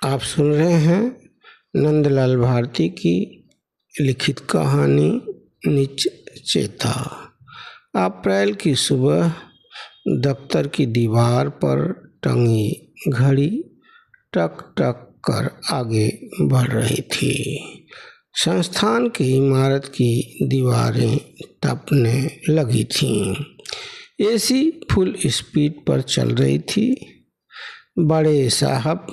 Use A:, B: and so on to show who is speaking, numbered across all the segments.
A: आप सुन रहे हैं नंदलाल भारती की लिखित कहानी नीच चेता। अप्रैल की सुबह दफ्तर की दीवार पर टंगी घड़ी टक टक कर आगे बढ़ रही थी। संस्थान की इमारत की दीवारें तपने लगी थीं। एसी फुल स्पीड पर चल रही थी। बड़े साहब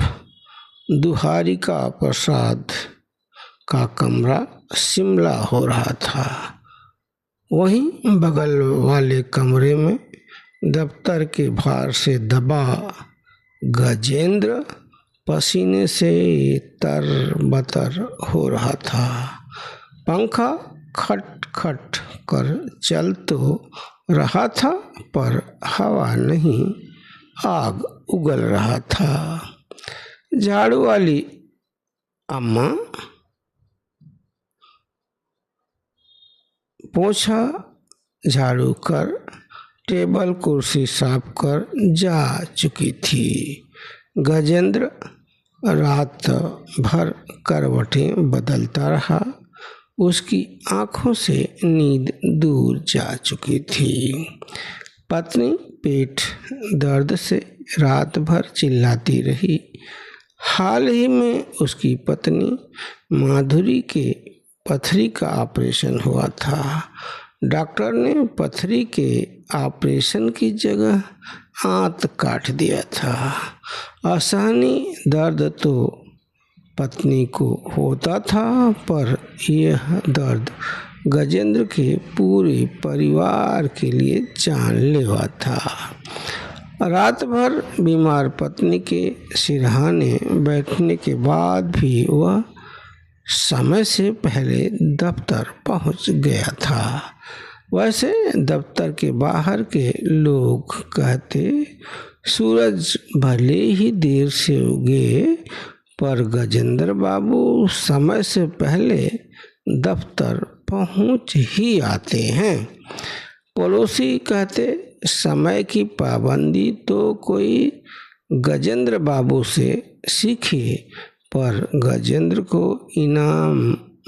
A: दुहारिका प्रसाद का कमरा शिमला हो रहा था। वहीं बगल वाले कमरे में दफ्तर के भार से दबा गजेंद्र पसीने से तरबतर हो रहा था। पंखा खट खट कर चल तो रहा था पर हवा नहीं, आग उगल रहा था। झाड़ू वाली अम्मा पोछा झाड़ू कर टेबल कुर्सी साफ कर जा चुकी थी। गजेंद्र रात भर करवटें बदलता रहा। उसकी आंखों से नींद दूर जा चुकी थी। पत्नी पेट दर्द से रात भर चिल्लाती रही। हाल ही में उसकी पत्नी माधुरी के पथरी का ऑपरेशन हुआ था। डॉक्टर ने पथरी के ऑपरेशन की जगह आंत काट दिया था। असहनीय दर्द तो पत्नी को होता था, पर यह दर्द गजेंद्र के पूरे परिवार के लिए जानलेवा था। रात भर बीमार पत्नी के सिरहाने बैठने के बाद भी वह समय से पहले दफ्तर पहुंच गया था। वैसे दफ्तर के बाहर के लोग कहते सूरज भले ही देर से उगे, पर गजेंद्र बाबू समय से पहले दफ्तर पहुंच ही आते हैं। पड़ोसी कहते समय की पाबंदी तो कोई गजेंद्र बाबू से सीखे, पर गजेंद्र को इनाम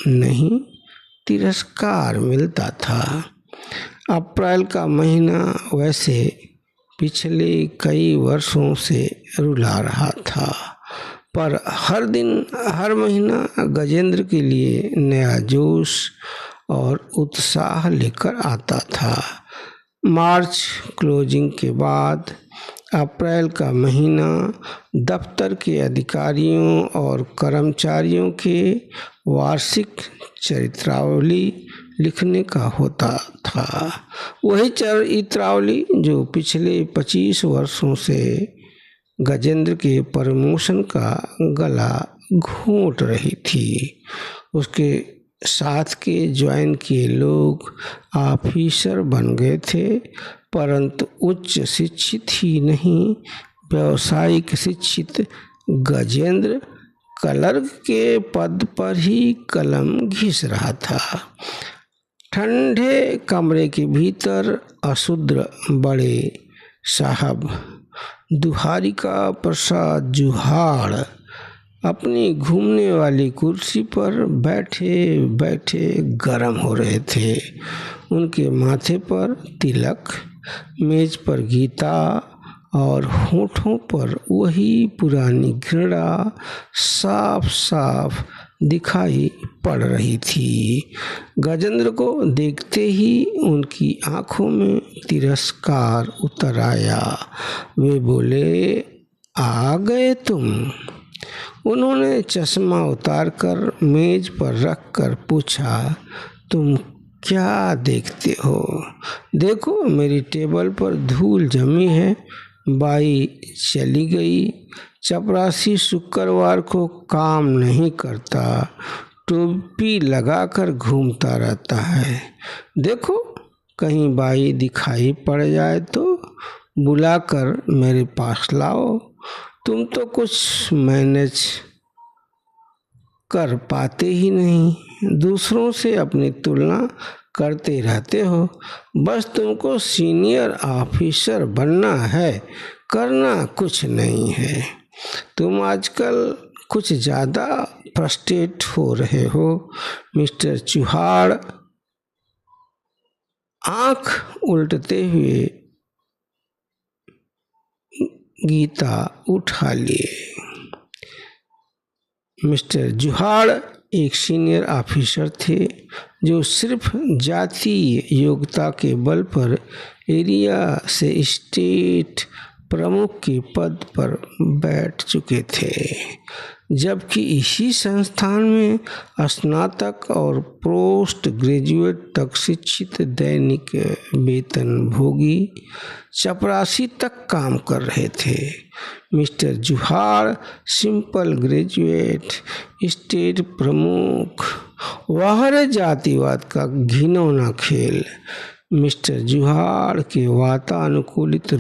A: नहीं तिरस्कार मिलता था। अप्रैल का महीना वैसे पिछले कई वर्षों से रुला रहा था, पर हर दिन हर महीना गजेंद्र के लिए नया जोश और उत्साह लेकर आता था। मार्च क्लोजिंग के बाद अप्रैल का महीना दफ्तर के अधिकारियों और कर्मचारियों के वार्षिक चरित्रावली लिखने का होता था। वही चरित्रावली जो पिछले 25 वर्षों से गजेंद्र के प्रमोशन का गला घोंट रही थी। उसके साथ के ज्वाइन किए लोग ऑफिसर बन गए थे, परंतु उच्च शिक्षित ही नहीं, व्यावसायिक शिक्षित गजेंद्र क्लर्क के पद पर ही कलम घिस रहा था। ठंडे कमरे के भीतर अशुद्र बड़े साहब दुहारिका प्रसाद जुहाड़ अपनी घूमने वाली कुर्सी पर बैठे बैठे गर्म हो रहे थे। उनके माथे पर तिलक, मेज पर गीता और होठों पर वही पुरानी घृणा साफ साफ दिखाई पड़ रही थी। गजेंद्र को देखते ही उनकी आंखों में तिरस्कार उतर आया। वे बोले, आ गए तुम? उन्होंने चश्मा उतारकर मेज पर रखकर पूछा, तुम क्या देखते हो? देखो, मेरी टेबल पर धूल जमी है। बाई चली गई। चपरासी शुक्रवार को काम नहीं करता, टोपी लगाकर घूमता रहता है। देखो, कहीं बाई दिखाई पड़ जाए तो बुलाकर मेरे पास लाओ। तुम तो कुछ मैनेज कर पाते ही नहीं, दूसरों से अपनी तुलना करते रहते हो। बस तुमको सीनियर ऑफिसर बनना है, करना कुछ नहीं है। तुम आजकल कुछ ज़्यादा फ्रस्ट्रेट हो रहे हो। मिस्टर चूहाड़ आंख उल्टते हुए गीता उठा लिए। मिस्टर चूहाड़ एक सीनियर ऑफिसर थे जो सिर्फ जातीय योग्यता के बल पर एरिया से स्टेट प्रमुख के पद पर बैठ चुके थे, जबकि इसी संस्थान में स्नातक और पोस्ट ग्रेजुएट तक शिक्षित दैनिक वेतनभोगी चपरासी तक काम कर रहे थे। मिस्टर चूहाड़ सिंपल ग्रेजुएट, स्टेट प्रमुख, वह जातिवाद का घिनौना खेल। मिस्टर चूहाड़ के वातानुकूलित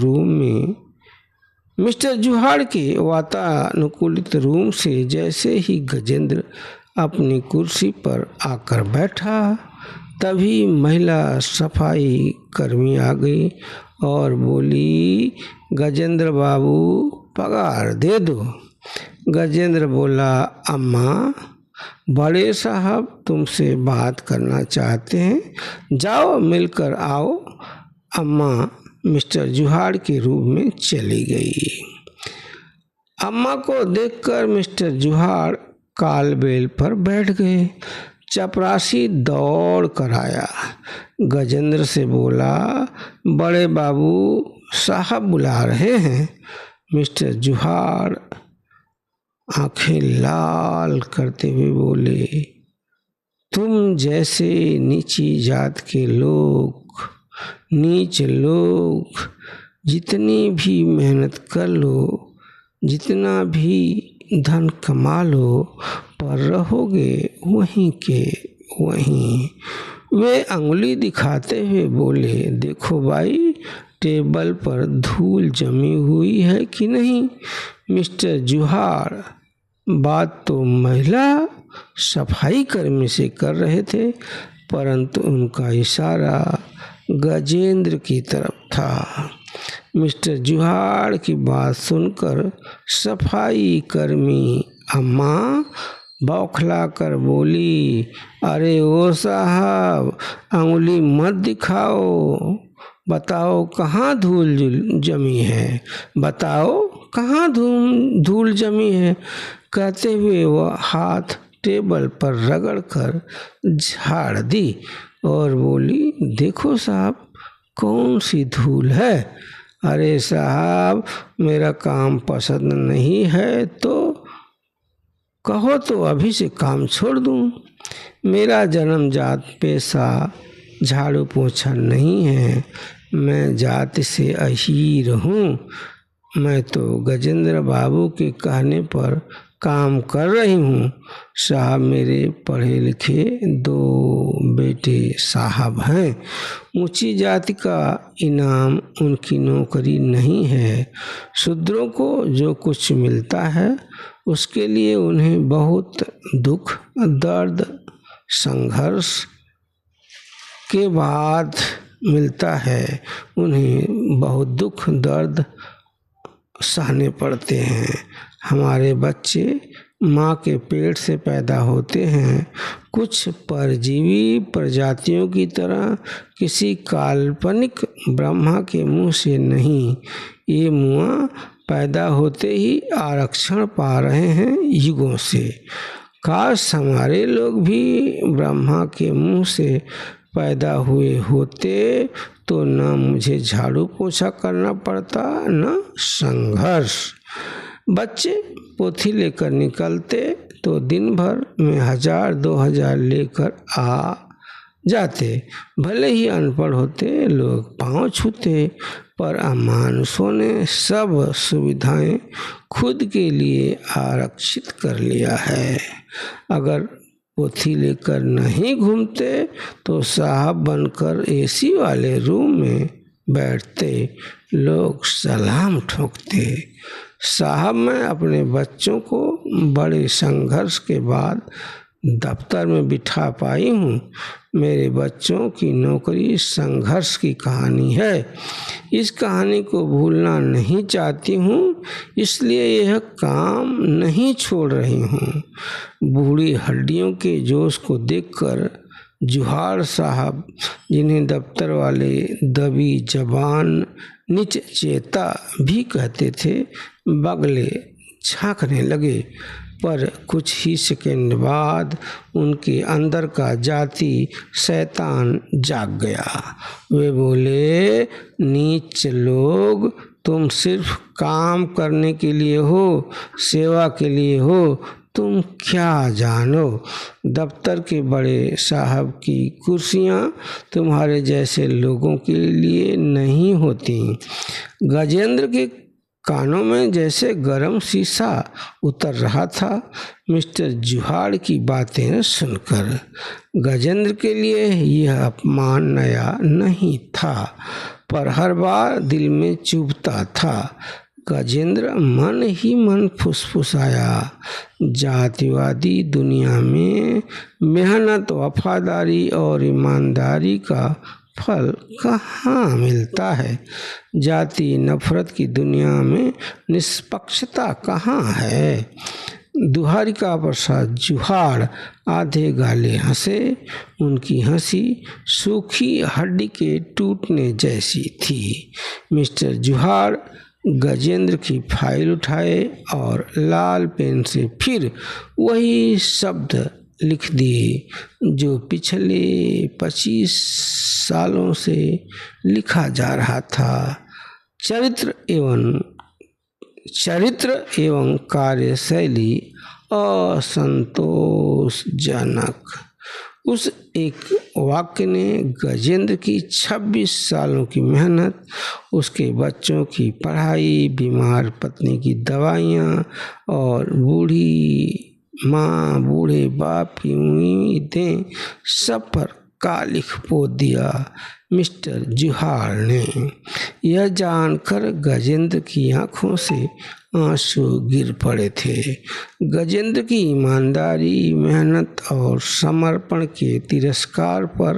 A: रूम से जैसे ही गजेंद्र अपनी कुर्सी पर आकर बैठा, तभी महिला सफाई कर्मी आ गई और बोली, गजेंद्र बाबू पगार दे दो। गजेंद्र बोला, अम्मा, बड़े साहब तुमसे बात करना चाहते हैं, जाओ मिलकर आओ। अम्मा मिस्टर चूहाड़ के रूम में चली गई। अम्मा को देखकर मिस्टर चूहाड़ कालबेल पर बैठ गए। चपरासी दौड़ कर आया, गजेंद्र से बोला, बड़े बाबू साहब बुला रहे हैं। मिस्टर चूहाड़ आंखें लाल करते हुए बोले, तुम जैसे नीच लोग जितनी भी मेहनत कर लो, जितना भी धन कमा लो, पर रहोगे वहीं के वहीं। वे अंगुली दिखाते हुए बोले, देखो भाई, टेबल पर धूल जमी हुई है कि नहीं। मिस्टर चूहाड़ बात तो महिला सफाई कर्मी से कर रहे थे, परंतु उनका इशारा गजेंद्र की तरफ था। मिस्टर चूहाड़ की बात सुनकर सफाई कर्मी अम्मा बौखला कर बोली, अरे ओ साहब, अंगुली मत दिखाओ, बताओ कहाँ धूल जमी है, बताओ कहाँ धूल जमी है। कहते हुए वह हाथ टेबल पर रगड़ कर झाड़ दी और बोली, देखो साहब, कौन सी धूल है। अरे साहब, मेरा काम पसंद नहीं है तो कहो तो अभी से काम छोड़ दूं। मेरा जन्मजात पेशा झाड़ू पोछा नहीं है, मैं जाति से अहीर हूँ। मैं तो गजेंद्र बाबू के कहने पर काम कर रही हूँ। साहब मेरे पढ़े लिखे 2 बेटे साहब हैं। ऊंची जाति का इनाम उनकी नौकरी नहीं है। शूद्रों को जो कुछ मिलता है उसके लिए उन्हें बहुत दुख दर्द संघर्ष के बाद मिलता है। उन्हें बहुत दुख दर्द सहने पड़ते हैं। हमारे बच्चे माँ के पेट से पैदा होते हैं, कुछ परजीवी प्रजातियों की तरह किसी काल्पनिक ब्रह्मा के मुंह से नहीं। ये मुआ पैदा होते ही आरक्षण पा रहे हैं युगों से। काश हमारे लोग भी ब्रह्मा के मुंह से पैदा हुए होते तो न मुझे झाड़ू पोछा करना पड़ता न संघर्ष। बच्चे पोथी लेकर निकलते तो दिन भर में 1000-2000 लेकर आ जाते। भले ही अनपढ़ होते, लोग पाँव छूते, पर अमानुषों ने सब सुविधाएं खुद के लिए आरक्षित कर लिया है। अगर पोथी लेकर नहीं घूमते तो साहब बनकर एसी वाले रूम में बैठते, लोग सलाम ठोकते। साहब, मैं अपने बच्चों को बड़े संघर्ष के बाद दफ्तर में बिठा पाई हूँ। मेरे बच्चों की नौकरी संघर्ष की कहानी है। इस कहानी को भूलना नहीं चाहती हूँ। इसलिए यह काम नहीं छोड़ रही हूँ। बूढ़ी हड्डियों के जोश को देखकर जुहाड़ साहब, जिन्हें दफ्तर वाले दबी जबान नीच चेता भी कहते थे, बगले झांकने लगे। पर कुछ ही सेकंड बाद उनके अंदर का जाति शैतान जाग गया। वे बोले, नीच लोग, तुम सिर्फ काम करने के लिए हो, सेवा के लिए हो, तुम क्या जानो? दफ्तर के बड़े साहब की कुर्सियां तुम्हारे जैसे लोगों के लिए नहीं होती। गजेंद्र के कानों में जैसे गरम शीशा उतर रहा था मिस्टर जुहाड़ की बातें सुनकर। गजेंद्र के लिए यह अपमान नया नहीं था, पर हर बार दिल में चुभता था। गजेंद्र मन ही मन फुसफुसाया, जातिवादी दुनिया में मेहनत, वफादारी और ईमानदारी का फल कहाँ मिलता है? जाति नफरत की दुनिया में निष्पक्षता कहाँ है? दुहारिका प्रसाद जुहाड़ आधे गाले हंसे। उनकी हंसी सूखी हड्डी के टूटने जैसी थी। मिस्टर जुहाड़ गजेंद्र की फाइल उठाए और लाल पेन से फिर वही शब्द लिख दिए जो पिछले 25 सालों से लिखा जा रहा था। चरित्र एवं कार्यशैली असंतोषजनक। उस एक वाक्य ने गजेंद्र की 26 सालों की मेहनत, उसके बच्चों की पढ़ाई, बीमार पत्नी की दवाइयाँ और बूढ़ी माँ, बूढ़े बाप की उम्मीदें सब पर कालिख पोत दिया। मिस्टर जुहाड़ ने यह जानकर गजेंद्र की आंखों से आंसू गिर पड़े थे। गजेंद्र की ईमानदारी, मेहनत और समर्पण के तिरस्कार पर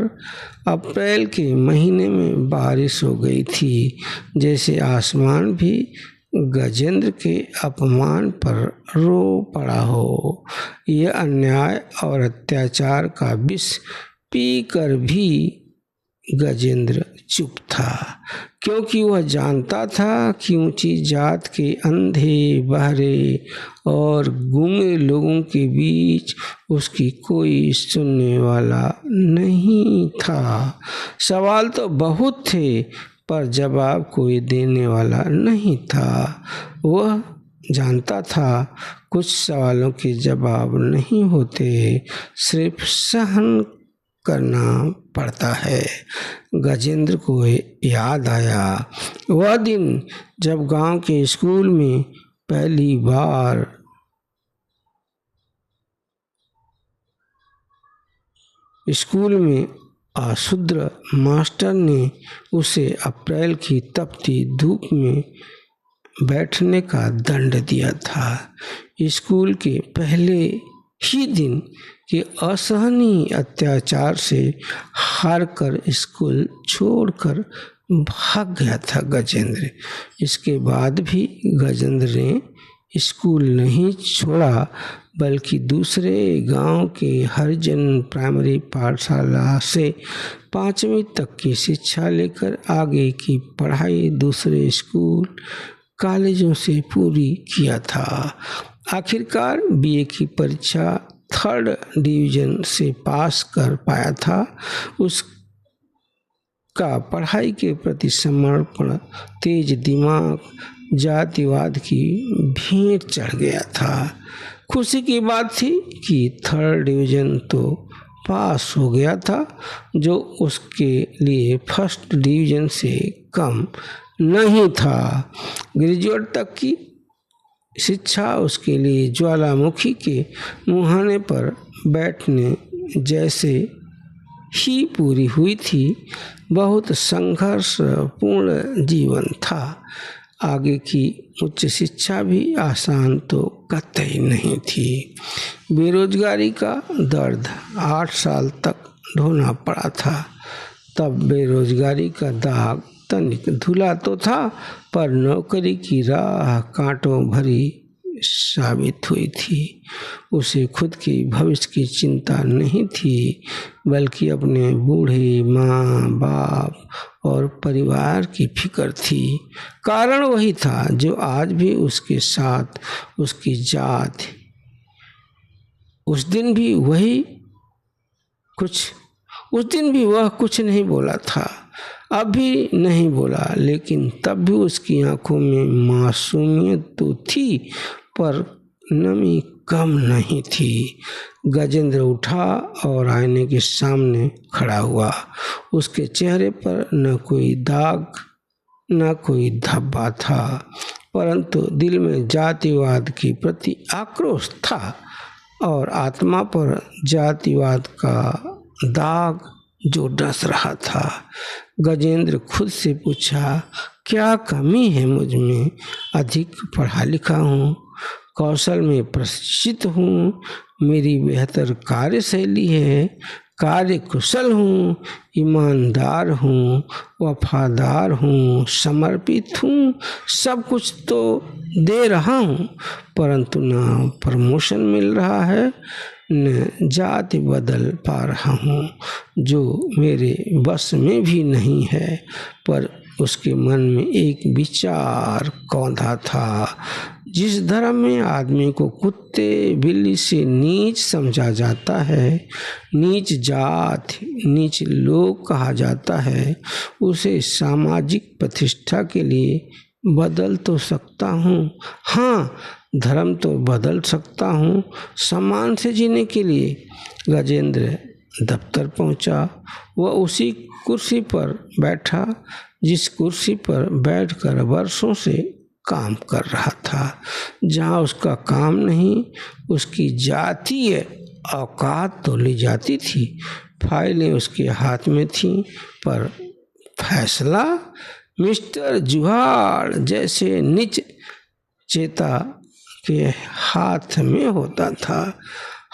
A: अप्रैल के महीने में बारिश हो गई थी, जैसे आसमान भी गजेंद्र के अपमान पर रो पड़ा हो। यह अन्याय और अत्याचार का विष पीकर भी गजेंद्र चुप था, क्योंकि वह जानता था कि ऊंची जात के अंधे, बहरे और गूंगे लोगों के बीच उसकी कोई सुनने वाला नहीं था। सवाल तो बहुत थे, पर जवाब कोई देने वाला नहीं था। वह जानता था कुछ सवालों के जवाब नहीं होते, सिर्फ सहन करना पड़ता है। गजेंद्र को याद आया वह दिन जब गांव के स्कूल में पहली बार अशुद्र मास्टर ने उसे अप्रैल की तपती धूप में बैठने का दंड दिया था। स्कूल के पहले ही दिन के असहनीय अत्याचार से हार कर स्कूल छोड़कर भाग गया था गजेंद्र। इसके बाद भी गजेंद्र ने स्कूल नहीं छोड़ा, बल्कि दूसरे गांव के हरिजन प्राइमरी पाठशाला से 5वीं तक की शिक्षा लेकर आगे की पढ़ाई दूसरे स्कूल कॉलेजों से पूरी किया था। आखिरकार बीए की परीक्षा 3rd डिवीजन से पास कर पाया था। उसका पढ़ाई के प्रति समर्पण, तेज दिमाग, जातिवाद की भेंट चढ़ गया था। खुशी की बात थी कि 3rd डिवीजन तो पास हो गया था, जो उसके लिए 1st डिवीजन से कम नहीं था। ग्रेजुएट तक की शिक्षा उसके लिए ज्वालामुखी के मुहाने पर बैठने जैसे ही पूरी हुई थी। बहुत संघर्षपूर्ण जीवन था। आगे की उच्च शिक्षा भी आसान तो कतई नहीं थी। बेरोजगारी का दर्द 8 साल तक ढोना पड़ा था। तब बेरोजगारी का दाग तनिक धुला तो था, पर नौकरी की राह कांटों भरी साबित हुई थी। उसे खुद की भविष्य की चिंता नहीं थी, बल्कि अपने बूढ़े माँ बाप और परिवार की फिक्र थी। कारण वही था जो आज भी उसके साथ उसकी जात। उस दिन भी वह कुछ नहीं बोला था, अब भी नहीं बोला, लेकिन तब भी उसकी आंखों में मासूमियत तो थी, पर नमी कम नहीं थी। गजेंद्र उठा और आईने के सामने खड़ा हुआ। उसके चेहरे पर न कोई दाग न कोई धब्बा था, परंतु दिल में जातिवाद के प्रति आक्रोश था और आत्मा पर जातिवाद का दाग जो डस रहा था। गजेंद्र खुद से पूछा, क्या कमी है मुझ में? अधिक पढ़ा लिखा हूँ, कौशल में प्रशिक्षित हूँ, मेरी बेहतर कार्यशैली है, कार्य कुशल हूँ, ईमानदार हूँ, वफादार हूँ, समर्पित हूँ, सब कुछ तो दे रहा हूँ, परंतु न प्रमोशन मिल रहा है न जाति बदल पा रहा हूँ, जो मेरे बस में भी नहीं है। पर उसके मन में एक विचार कौंधा था। जिस धर्म में आदमी को कुत्ते बिल्ली से नीच समझा जाता है, नीच जात, नीच लोग कहा जाता है, उसे सामाजिक प्रतिष्ठा के लिए बदल तो सकता हूँ। हाँ, धर्म तो बदल सकता हूँ सम्मान से जीने के लिए। गजेंद्र दफ्तर पहुँचा। वह उसी कुर्सी पर बैठा जिस कुर्सी पर बैठकर वर्षों से काम कर रहा था। जहाँ उसका काम नहीं, उसकी जातीय औकात तो ली जाती थी। फाइलें उसके हाथ में थीं, पर फैसला मिस्टर जुहाड़ जैसे नीच चेता के हाथ में होता था।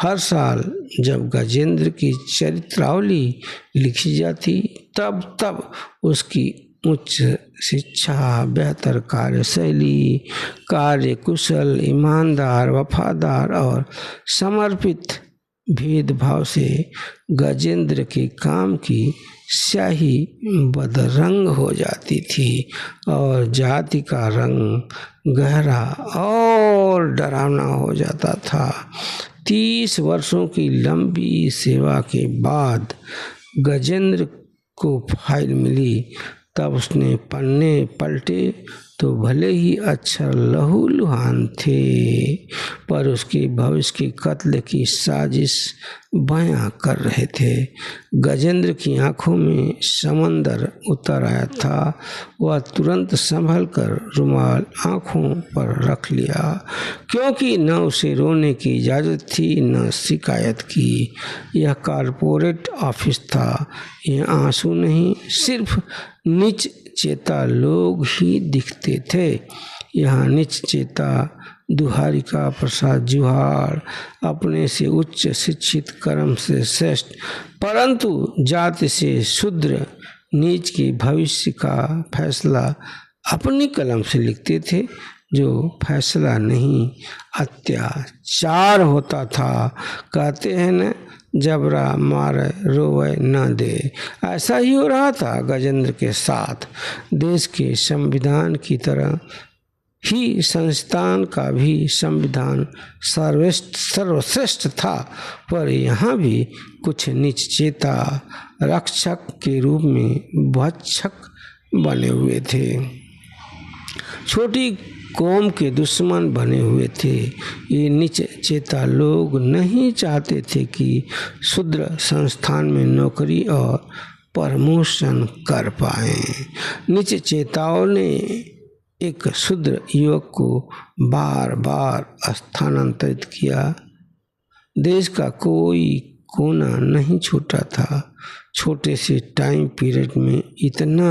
A: हर साल जब गजेंद्र की चरित्रावली लिखी जाती, तब उसकी उच्च शिक्षा, बेहतर कार्यशैली, कार्य कुशल, ईमानदार, वफादार और समर्पित भेदभाव से गजेंद्र के काम की स्याही बदरंग हो जाती थी और जाति का रंग गहरा और डरावना हो जाता था। 30 वर्षों की लंबी सेवा के बाद गजेंद्र को फाइल मिली। तब उसने पन्ने पलटे तो भले ही अक्षर लहूलुहान थे, पर उसके भविष्य की कत्ल की साजिश बयां कर रहे थे। गजेंद्र की आंखों में समंदर उतर आया था। वह तुरंत संभल कर रुमाल आंखों पर रख लिया, क्योंकि न उसे रोने की इजाज़त थी न शिकायत की। यह कॉरपोरेट ऑफिस था। यह आंसू नहीं, सिर्फ नीच चेता लोग ही दिखते थे। यहाँ नीच चेता दुहारिका प्रसाद जुहाड़, अपने से उच्च शिक्षित, कर्म से श्रेष्ठ, परंतु जाति से शूद्र, नीच के भविष्य का फैसला अपनी कलम से लिखते थे, जो फैसला नहीं अत्याचार होता था। कहते हैं न, जबरा मारे रोवे न दे। ऐसा ही हो रहा था गजेंद्र के साथ। देश के संविधान की तरह ही संस्थान का भी संविधान सर्वश्रेष्ठ था, पर यहाँ भी कुछ नीच चेता रक्षक के रूप में भक्षक बने हुए थे, छोटी कौम के दुश्मन बने हुए थे। ये नीच चेता लोग नहीं चाहते थे कि शूद्र संस्थान में नौकरी और प्रमोशन कर पाए। नीच चेताओं ने एक शूद्र युवक को बार बार स्थानांतरित किया। देश का कोई कोना नहीं छूटा था। छोटे से टाइम पीरियड में इतना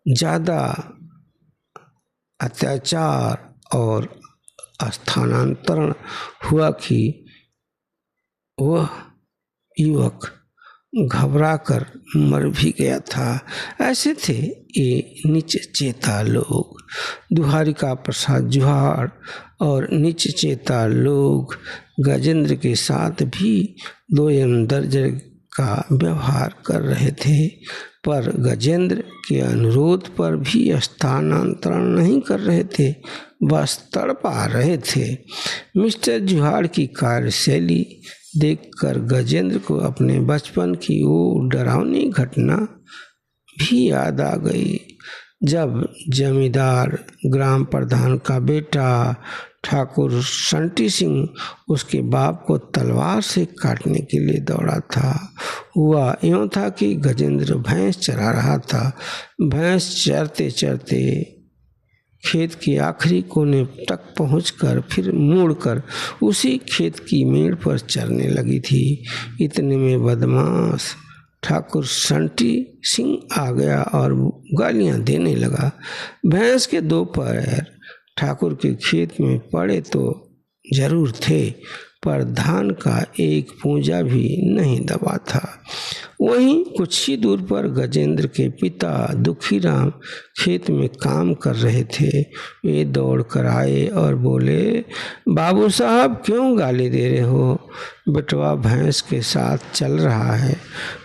A: ज़्यादा अत्याचार और स्थानांतरण हुआ कि वह युवक घबरा कर मर भी गया था। ऐसे थे ये नीच चेता लोग। दुहारिका प्रसाद जुहार और नीच चेता लोग गजेंद्र के साथ भी दोयम दर्जे का व्यवहार कर रहे थे, पर गजेंद्र के अनुरोध पर भी स्थानांतरण नहीं कर रहे थे, बस तड़पा रहे थे। मिस्टर जुहार की कार्यशैली देखकर गजेंद्र को अपने बचपन की वो डरावनी घटना भी याद आ गई, जब जमींदार ग्राम प्रधान का बेटा ठाकुर संटी सिंह उसके बाप को तलवार से काटने के लिए दौड़ा था। हुआ यूँ था कि गजेंद्र भैंस चरा रहा था। भैंस चरते चरते खेत के आखिरी कोने तक पहुंचकर फिर मुड़कर उसी खेत की मेड़ पर चरने लगी थी। इतने में बदमाश ठाकुर संटी सिंह आ गया और गालियां देने लगा। भैंस के दो पैर ठाकुर के खेत में पड़े तो जरूर थे, पर धान का एक पूंजा भी नहीं दबा था। वहीं कुछ ही दूर पर गजेंद्र के पिता दुखीराम खेत में काम कर रहे थे। वे दौड़ कर आए और बोले, बाबू साहब क्यों गाली दे रहे हो? बेटवा भैंस के साथ चल रहा है।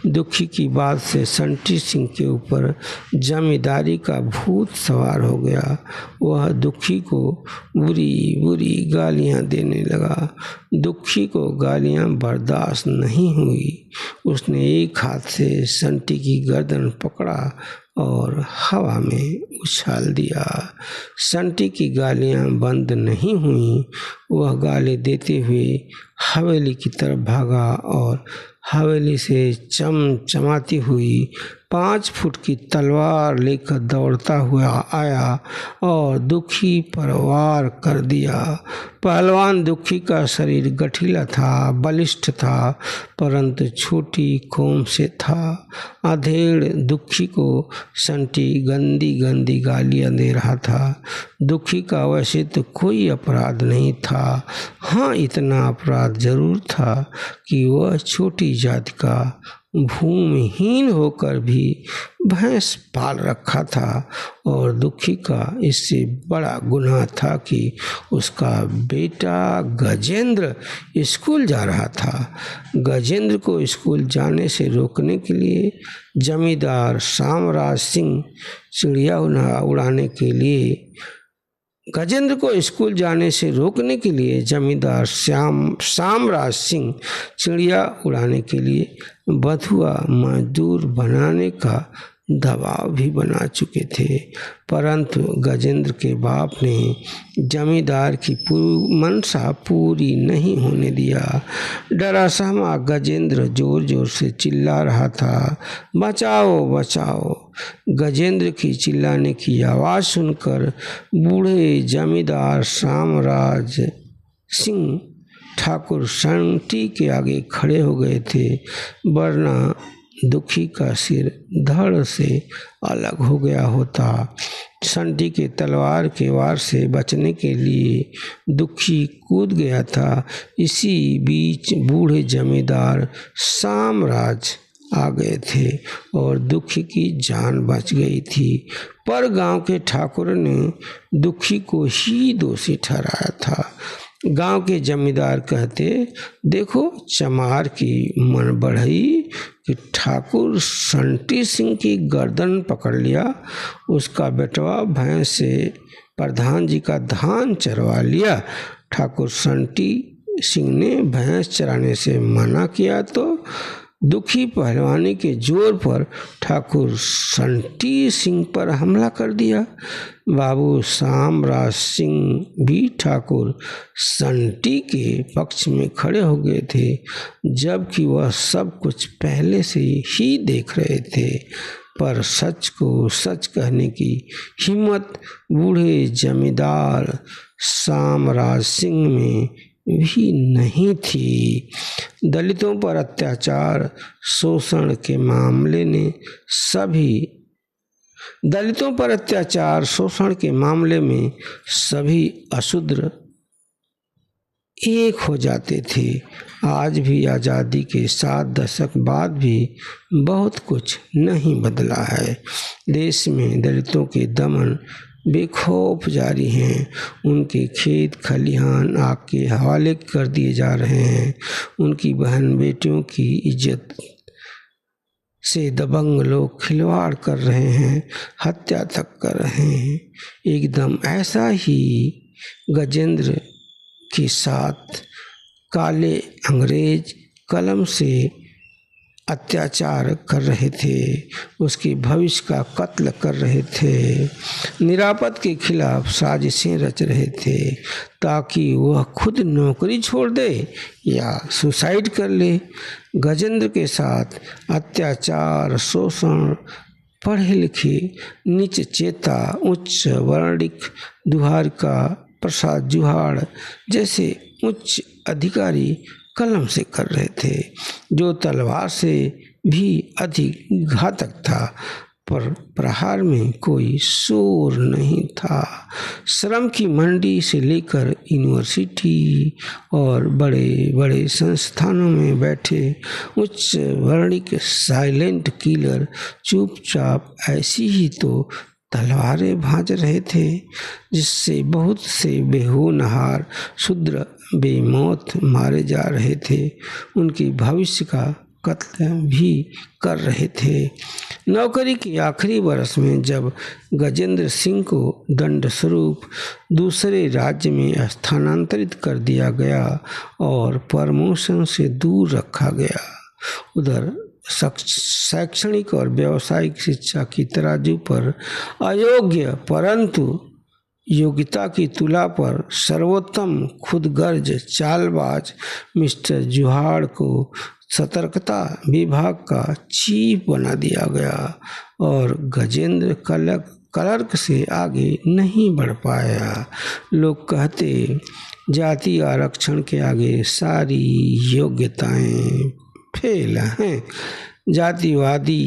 A: दुखी की बात से संटी सिंह के ऊपर जमींदारी का भूत सवार हो गया। वह दुखी को बुरी बुरी गालियां देने लगा। दुखी को गालियां बर्दाश्त नहीं हुई। उसने एक हाथ से संटी की गर्दन पकड़ा और हवा में उछाल दिया। संटी की गालियां बंद नहीं हुई। वह गाली देते हुए हवेली की तरफ भागा और हवेली से चमचमाती हुई 5 फुट की तलवार लेकर दौड़ता हुआ आया और दुखी पर वार कर दिया। पहलवान दुखी का शरीर गठीला था, बलिष्ठ था, परंतु छोटी कोम से था। अधेड़ दुखी को संटी गंदी गंदी गालियां दे रहा था। दुखी का वैसे तो कोई अपराध नहीं था। हाँ, इतना अपराध जरूर था कि वह छोटी जाति का भूमिहीन होकर भी भैंस पाल रखा था, और दुखी का इससे बड़ा गुनाह था कि उसका बेटा गजेंद्र स्कूल जा रहा था। गजेंद्र को स्कूल जाने से रोकने के लिए जमींदार शामराज सिंह चिड़िया उड़ाने के लिए गजेंद्र को स्कूल जाने से रोकने के लिए जमींदार शामराज सिंह चिड़िया उड़ाने के लिए बथुआ मजदूर बनाने का दबाव भी बना चुके थे, परंतु गजेंद्र के बाप ने जमींदार की मनसा पूरी नहीं होने दिया। डरा सहमा गजेंद्र जोर जोर से चिल्ला रहा था, बचाओ बचाओ। गजेंद्र की चिल्लाने की आवाज़ सुनकर बूढ़े जमींदार शामराज सिंह ठाकुर संटी के आगे खड़े हो गए थे, वरना दुखी का सिर धड़ से अलग हो गया होता। संटी के तलवार के वार से बचने के लिए दुखी कूद गया था। इसी बीच बूढ़े जमींदार शामराज आ गए थे और दुखी की जान बच गई थी, पर गांव के ठाकुर ने दुखी को ही दोषी ठहराया था। गांव के जमींदार कहते, देखो चमार की मन बढ़ई कि ठाकुर संटी सिंह की गर्दन पकड़ लिया, उसका बेटवा भैंस से प्रधान जी का धान चरवा लिया। ठाकुर संटी सिंह ने भैंस चराने से मना किया तो दुखी पहलवानी के जोर पर ठाकुर संटी सिंह पर हमला कर दिया। बाबू शामराज सिंह भी ठाकुर संटी के पक्ष में खड़े हो गए थे, जबकि वह सब कुछ पहले से ही देख रहे थे, पर सच को सच कहने की हिम्मत बूढ़े जमींदार शामराज सिंह में भी नहीं थी। दलितों पर अत्याचार शोषण के मामले में सभी अशूद्र एक हो जाते थे। आज भी आज़ादी के 7 दशक बाद भी बहुत कुछ नहीं बदला है। देश में दलितों के दमन बेखौफ जारी हैं। उनके खेत खलिहान आग के हवाले कर दिए जा रहे हैं। उनकी बहन बेटियों की इज्जत से दबंग लोग खिलवाड़ कर रहे हैं, हत्या तक कर रहे हैं। एकदम ऐसा ही गजेंद्र के साथ काले अंग्रेज कलम से अत्याचार कर रहे थे, उसके भविष्य का कत्ल कर रहे थे, निरापद के खिलाफ साजिशें रच रहे थे ताकि वह खुद नौकरी छोड़ दे या सुसाइड कर ले। गजेंद्र के साथ अत्याचार, शोषण, पढ़े लिखे नीच चेता, उच्च वर्णिक दुहारिका प्रसाद जुहाड़ जैसे उच्च अधिकारी कलम से कर रहे थे, जो तलवार से भी अधिक घातक था। पर प्रहार में कोई शोर नहीं था। श्रम की मंडी से लेकर यूनिवर्सिटी और बड़े बड़े संस्थानों में बैठे उच्च वर्णिक साइलेंट किलर चुपचाप ऐसी ही तो तलवारें भांज रहे थे, जिससे बहुत से बेहोनहार शूद्र बेमौत मारे जा रहे थे। उनके भविष्य का कत्ल भी कर रहे थे। नौकरी के आखिरी वर्ष में जब गजेंद्र सिंह को दंड स्वरूप दूसरे राज्य में स्थानांतरित कर दिया गया और प्रमोशन से दूर रखा गया, उधर शैक्षणिक और व्यावसायिक शिक्षा की तराजू पर अयोग्य परंतु योग्यता की तुला पर सर्वोत्तम खुदगर्ज चालबाज मिस्टर जुहाड़ को सतर्कता विभाग का चीफ बना दिया गया और गजेंद्र क्लर्क से आगे नहीं बढ़ पाया। लोग कहते जाति आरक्षण के आगे सारी योग्यताएं फेल हैं। जातिवादी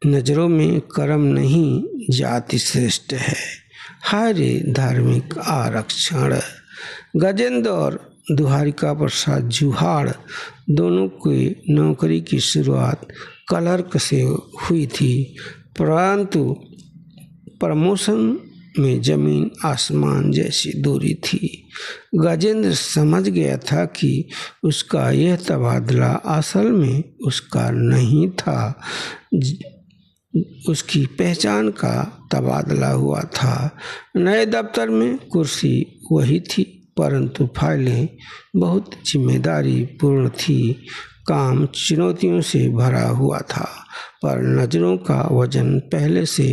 A: नजरों में कर्म नहीं जाति श्रेष्ठ है। हरे धार्मिक आरक्षण। गजेंद्र और दुहारिका प्रसाद जुहाड़ दोनों की नौकरी की शुरुआत क्लर्क से हुई थी, परंतु प्रमोशन में जमीन आसमान जैसी दूरी थी। गजेंद्र समझ गया था कि उसका यह तबादला असल में उसका नहीं था, उसकी पहचान का तबादला हुआ था। नए दफ्तर में कुर्सी वही थी, परंतु फाइलें बहुत जिम्मेदारी पूर्ण थी। काम चुनौतियों से भरा हुआ था, पर नज़रों का वजन पहले से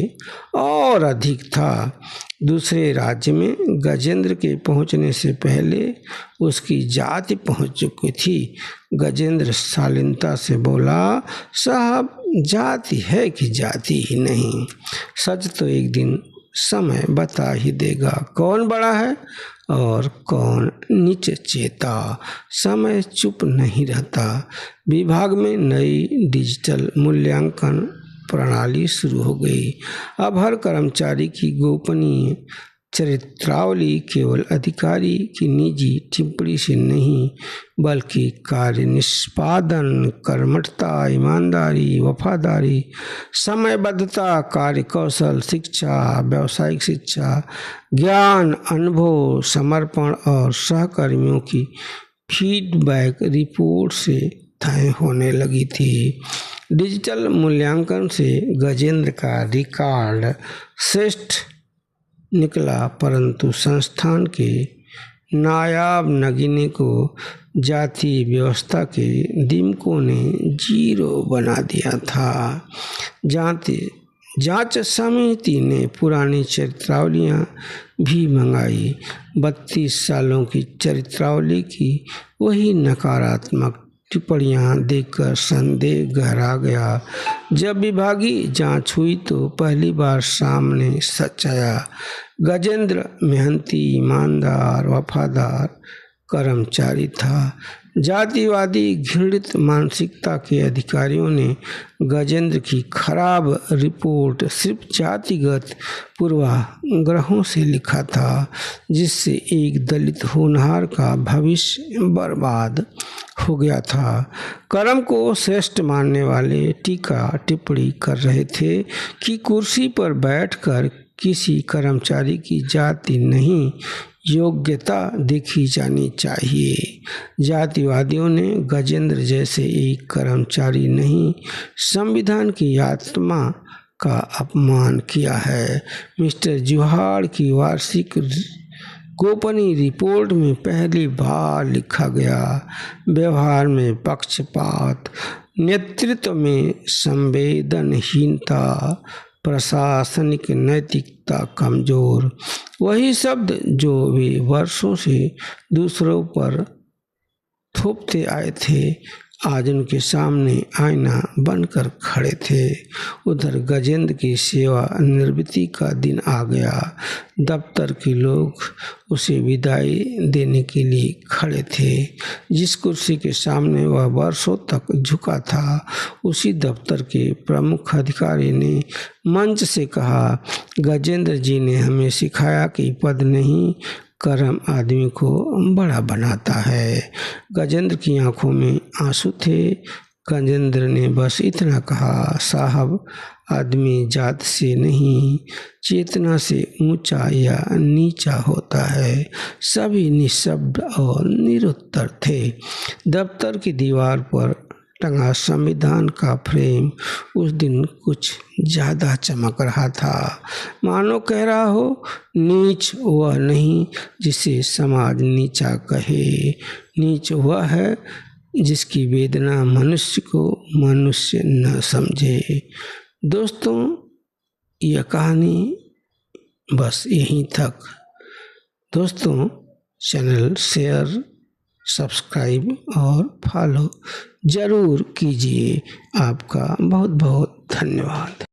A: और अधिक था। दूसरे राज्य में गजेंद्र के पहुंचने से पहले उसकी जाति पहुंच चुकी थी। गजेंद्र शालीनता से बोला, साहब जाति है कि जाति ही नहीं। सच तो एक दिन समय बता ही देगा कौन बड़ा है और कौन नीच चेता। समय चुप नहीं रहता। विभाग में नई डिजिटल मूल्यांकन प्रणाली शुरू हो गई। अब हर कर्मचारी की गोपनीय चरित्रावली केवल अधिकारी की निजी टिप्पणी से नहीं, बल्कि कार्य निष्पादन, कर्मठता, ईमानदारी, वफादारी, समयबद्धता, कार्य कौशल, शिक्षा, व्यावसायिक शिक्षा, ज्ञान, अनुभव, समर्पण और सहकर्मियों की फीडबैक रिपोर्ट से तय होने लगी थी। डिजिटल मूल्यांकन से गजेंद्र का रिकॉर्ड श्रेष्ठ निकला, परंतु संस्थान के नायाब नगीने को जाति व्यवस्था के दिमकों ने 0 बना दिया था। जांच समिति ने पुरानी चरित्रावलियां भी मंगाई। 32 सालों की चरित्रावली की वही नकारात्मक टिप्पणियां देखकर संदेह गहरा गया। जब विभागीय जांच हुई तो पहली बार सामने सच आया। गजेंद्र मेहनती, ईमानदार, वफादार कर्मचारी था, जातिवादी घृणित मानसिकता के अधिकारियों ने गजेंद्र की खराब रिपोर्ट सिर्फ जातिगत पूर्वाग्रहों से लिखा था, जिससे एक दलित होनहार का भविष्य बर्बाद हो गया था। कर्म को श्रेष्ठ मानने वाले टीका टिप्पणी कर रहे थे कि कुर्सी पर बैठकर किसी कर्मचारी की जाति नहीं, योग्यता देखी जानी चाहिए। जातिवादियों ने गजेंद्र जैसे एक कर्मचारी नहीं, संविधान की आत्मा का अपमान किया है। मिस्टर जुहाड़ की वार्षिक गोपनीय रिपोर्ट में पहली बार लिखा गया, व्यवहार में पक्षपात, नेतृत्व में संवेदनहीनता, प्रशासनिक नैतिकता कमजोर, वही शब्द जो वे वर्षों से दूसरों पर थोपते आए थे, आज उनके सामने आईना बनकर खड़े थे। उधर गजेंद्र की सेवानिवृत्ति का दिन आ गया। दफ्तर के लोग उसे विदाई देने के लिए खड़े थे। जिस कुर्सी के सामने वह वर्षों तक झुका था, उसी दफ्तर के प्रमुख अधिकारी ने मंच से कहा, गजेंद्र जी ने हमें सिखाया कि पद नहीं, कर्म आदमी को बड़ा बनाता है। गजेंद्र की आंखों में आंसू थे। गजेंद्र ने बस इतना कहा, साहब, आदमी जात से नहीं, चेतना से ऊंचा या नीचा होता है। सभी निशब्द और निरुत्तर थे। दफ्तर की दीवार पर टंगा संविधान का फ्रेम उस दिन कुछ ज़्यादा चमक रहा था, मानो कह रहा हो, नीच वह नहीं जिसे समाज नीचा कहे, नीच वह है जिसकी वेदना मनुष्य को मनुष्य न समझे। दोस्तों, यह कहानी बस यहीं तक। दोस्तों, चैनल शेयर, सब्सक्राइब और फॉलो ज़रूर कीजिए। आपका बहुत बहुत धन्यवाद।